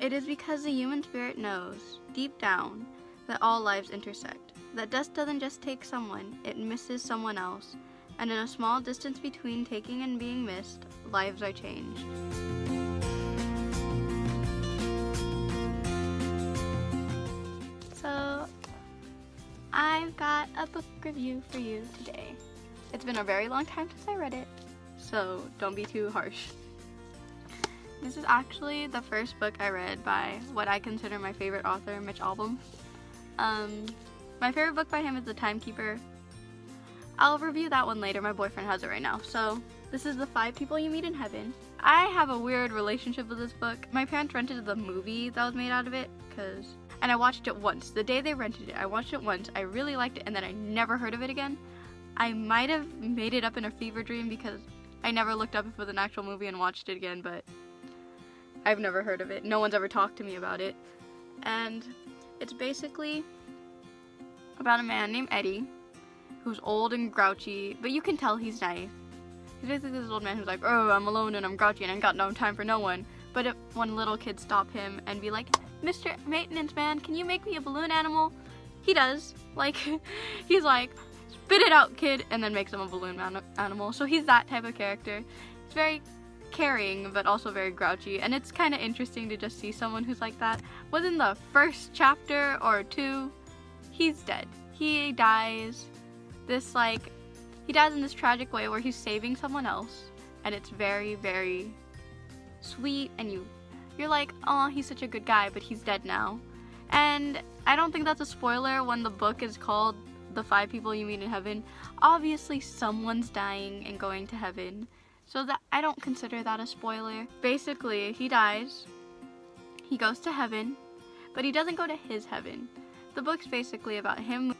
It is because the human spirit knows, deep down, that all lives intersect. That dust doesn't just take someone, it misses someone else. And in a small distance between taking and being missed, lives are changed. So, I've got a book review for you today. It's been a very long time since I read it, so don't be too harsh. This is actually the first book I read by what I consider my favorite author, Mitch Albom. My favorite book by him is The Timekeeper. I'll review that one later, my boyfriend has it right now. So, this is The 5 People You Meet in Heaven. I have a weird relationship with this book. My parents rented the movie that was made out of it, and I watched it once. The day they rented it, I watched it once, I really liked it, and then I never heard of it again. I might have made it up in a fever dream because I never looked up if it was an actual movie and watched it again, but I've never heard of it. No one's ever talked to me about it. And it's basically about a man named Eddie who's old and grouchy, but you can tell he's nice. He's basically this old man who's like, oh, I'm alone and I'm grouchy and I got no time for no one. But if one little kid stop him and be like, Mr. Maintenance Man, can you make me a balloon animal? He does. Like, he's like, spit it out, kid, and then makes him a balloon animal. So he's that type of character. He's very caring, but also very grouchy, and it's kind of interesting to just see someone who's like that. Within the first chapter or two, he's dead. He dies. He dies in this tragic way where he's saving someone else, and it's very, very sweet, and you're like, oh, he's such a good guy, but he's dead now. And I don't think that's a spoiler when the book is called The 5 People You Meet in Heaven. Obviously, someone's dying and going to heaven, so that I don't consider that a spoiler. Basically, he dies, he goes to heaven, but he doesn't go to his heaven. The book's basically about him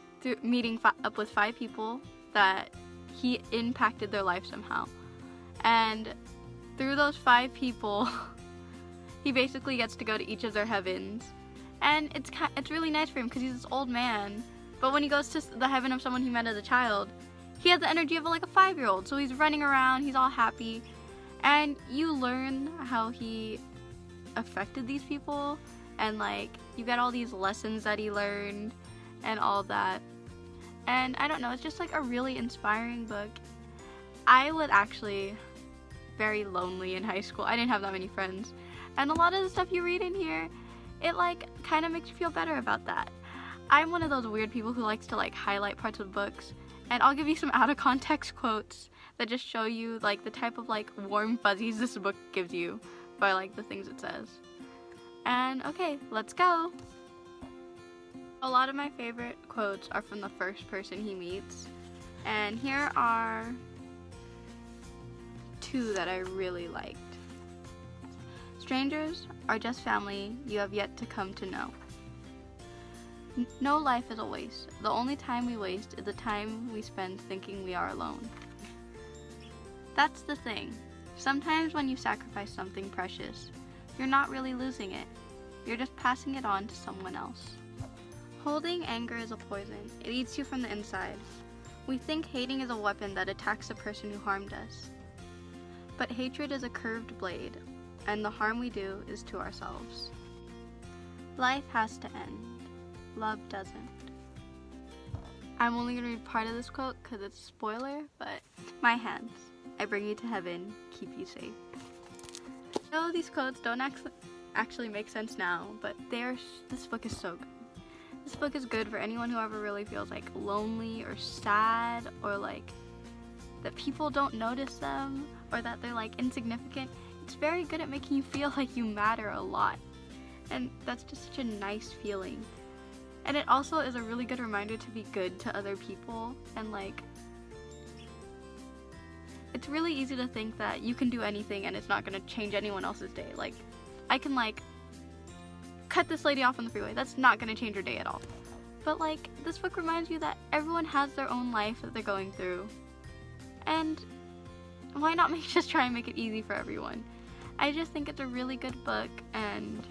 meeting up with 5 people that he impacted their life somehow. And through those 5 people, he basically gets to go to each of their heavens. And it's really nice for him because he's this old man, but when he goes to the heaven of someone he met as a child, he has the energy of like a 5-year-old, so he's running around, he's all happy, and you learn how he affected these people, and like, you get all these lessons that he learned, and all that. And I don't know, it's just like a really inspiring book. I was actually very lonely in high school. I didn't have that many friends, and a lot of the stuff you read in here, it like kind of makes you feel better about that. I'm one of those weird people who likes to like highlight parts of books, and I'll give you some out of context quotes that just show you like the type of like warm fuzzies this book gives you by like the things it says. And okay, let's go. A lot of my favorite quotes are from the first person he meets, and here are 2 that I really liked. Strangers are just family you have yet to come to know. No life is a waste. The only time we waste is the time we spend thinking we are alone. That's the thing. Sometimes when you sacrifice something precious, you're not really losing it. You're just passing it on to someone else. Holding anger is a poison. It eats you from the inside. We think hating is a weapon that attacks the person who harmed us. But hatred is a curved blade, and the harm we do is to ourselves. Life has to end. Love doesn't. I'm only going to read part of this quote because it's a spoiler, but my hands, I bring you to heaven, keep you safe. No, these quotes don't actually make sense now, but this book is so good. This book is good for anyone who ever really feels like lonely or sad, or like that people don't notice them, or that they're like insignificant. It's very good at making you feel like you matter a lot, and that's just such a nice feeling. And it also is a really good reminder to be good to other people, and like, it's really easy to think that you can do anything and it's not gonna change anyone else's day. Like, I can like cut this lady off on the freeway, that's not gonna change her day at all. But like, this book reminds you that everyone has their own life that they're going through, and why not just try and make it easy for everyone? I just think it's a really good book, and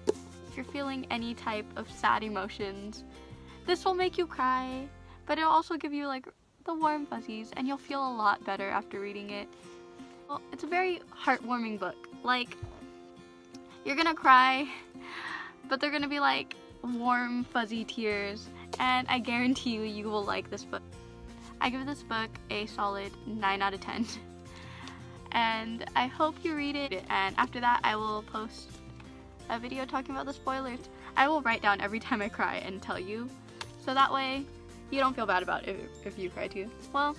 if you're feeling any type of sad emotions, this will make you cry, but it'll also give you like the warm fuzzies, and you'll feel a lot better after reading it. Well, it's a very heartwarming book. Like, You're gonna cry, but they're gonna be like warm, fuzzy tears, and I guarantee you, you will like this book. I give this book a solid 9 out of 10. And I hope you read it, and after that I will post a video talking about the spoilers. I will write down every time I cry and tell you, so that way you don't feel bad about it if you cry too. Well,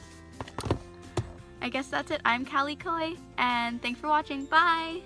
I guess that's it. I'm Calikoi, and thanks for watching. Bye!